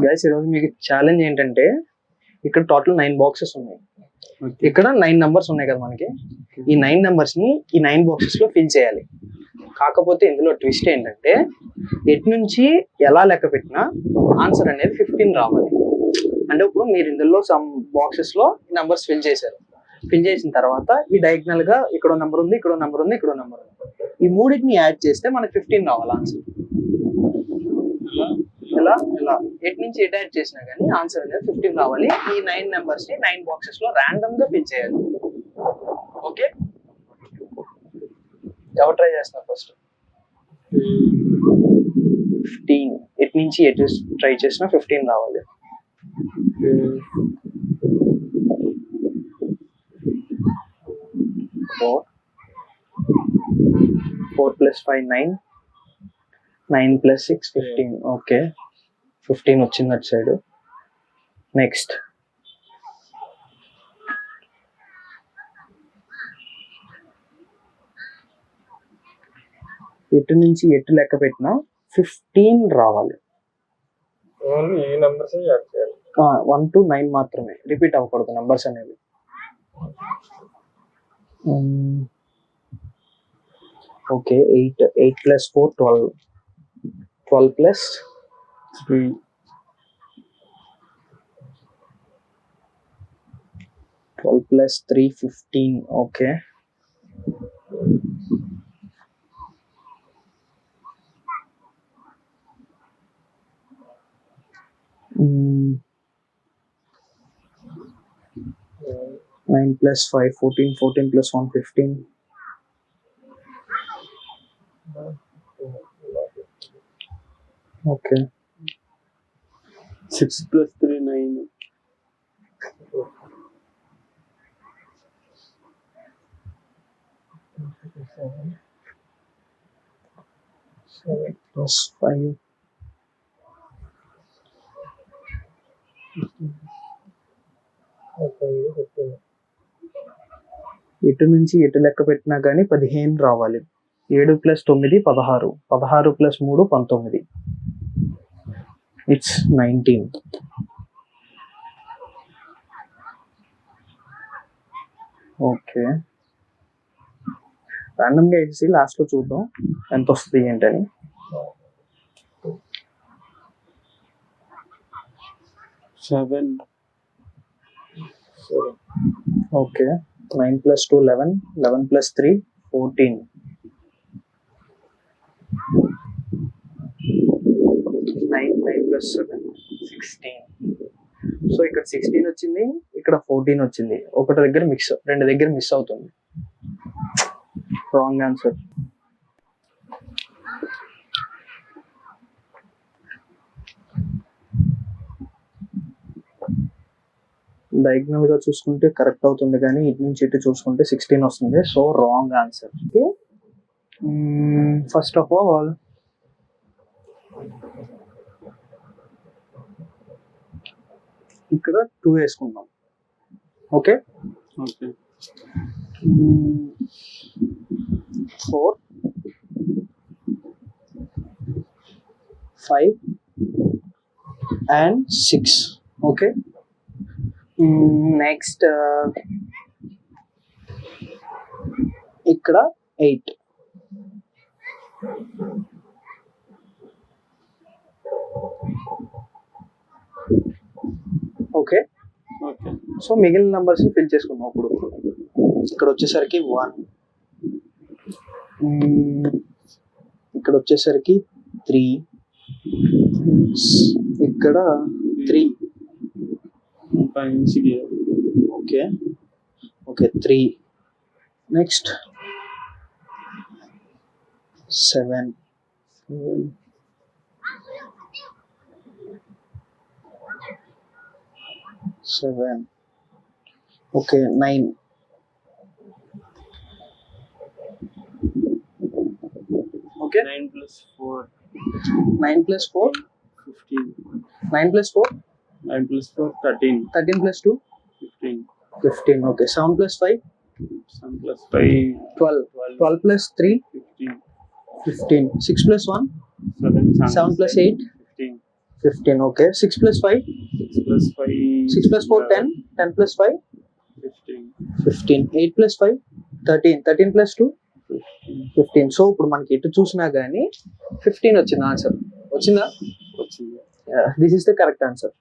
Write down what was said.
Guys ఈరోజు మీకు challenge ఏంటంటే ఇక్కడ టోటల్ 9 బాక్సెస్ ఉన్నాయి. ఇక్కడ 9 నంబర్స్ ఉన్నాయి కదా మనకి. ఈ 9 నంబర్స్ ని ఈ 9 బాక్సెస్ లో ఫిల్ చేయాలి. కాకపోతే ఇందులో ట్విస్ట్ ఏంటంటే ఎటు నుంచి ఎలా లెక్క పెట్టినా ఆన్సర్ అనేది 15 రావాలి. అంటే ఇప్పుడు మీరు ఇందులో సమ్ బాక్సెస్ లో నంబర్స్ ఫిల్ చేశారు. ఫిల్ చేసిన తర్వాత ఈ డయాగ్నల్ గా ఇక్కడ నెంబర్ ఉంది, ఇక్కడ నెంబర్ ఉంది, ఇక్కడ నెంబర్ ఉంది. ఈ మూడింటిని యాడ్ చేస్తే మనకి 15 రావాలి ఆన్సర్. ఇలా ఎటు నుంచి ఎటు యాడ్ చేసినా కానీ ఆన్సర్ అనేది 15 రావాలి. ఈ 9 నెంబర్స్ ని 9 బాక్సెస్ లో ర్యాండమ్ గా ఫిల్ చేయాలి. ఓకే, ఎవరు ట్రై చేస్తున్నారు ఫస్ట్? 15 ఎటు నుంచి ఎటు ట్రై చేసినా 15 రావాలి. 4 + 5 9, 9 + 6 15. ఓకే, 15 వచ్చింది అటు సైడ్. నెక్స్ట్ ఎటు నుంచి ఎటు లెక్క పెట్టినా 15 రావాలి. 1 to 9 మాత్రమే, రిపీట్ అవ్వకూడదు నంబర్స్ అనేవి. Okay, 8 + 4 12, 12 + 3 12 + 3 15. Okay, nine plus 5 14, 14 + 1 15. Okay, 6 + 3 9. 7 + 5 ఎటు నుంచి ఎటు లెక్క పెట్టినా కానీ 15 రావాలి. 7 + 9 16, 16 + 3 19. ఇట్స్ 19. ఓకే, ర్యాండమ్ గా వేసి లాస్ట్ లో చూద్దాం ఎంత వస్తుంది ఏంటని. 7. ఓకే, 9 + 2 11, 11 + 3 14. 9 + 7 16. సో ఇక్కడ 16 వచ్చింది, ఇక్కడ 14 వచ్చింది. ఒకటి దగ్గర మిక్స్, రెండు దగ్గర మిస్ అవుతుంది. Wrong answer. డయాగ్నల్ గా చూసుకుంటే కరెక్ట్ అవుతుంది, కానీ ఇటు నుంచి ఇటు చూసుకుంటే 16 వస్తుంది. So wrong answer. Okay, first of all ఇక్కడ 2 వేసుకుందాం. Okay, 4 5 and 6. ఓకే, నెక్స్ట్ ఇక్కడ 8. ఓకే, సో మిగిలిన నంబర్స్ ఫిల్ చేసుకుందాం. ఇప్పుడు ఇక్కడ వచ్చేసరికి 1, ఇక్కడ వచ్చేసరికి 3, ఇక్కడ 3. Okay, okay 3. Next 7, 7. Okay 9. Okay, 9 + 4 9 + 4 15. 9 + 4 9 + 4 13. 13 + 2 15. 15. Okay, 7 + 5 7 + 5 12. 12 + 3 15. 15. 6 + 1 7. 7 + 8 15. 15. Okay 6 + 5 6 plus 5. 6 + 4 10 10 + 5 15. 15 8 + 5 13 13 + 2 15. So ఇప్పుడు మనకి ఎటు చూసినా గానీ 15 వచ్చింది ఆన్సర్. వచ్చిందా? వచ్చింది. This is the correct answer.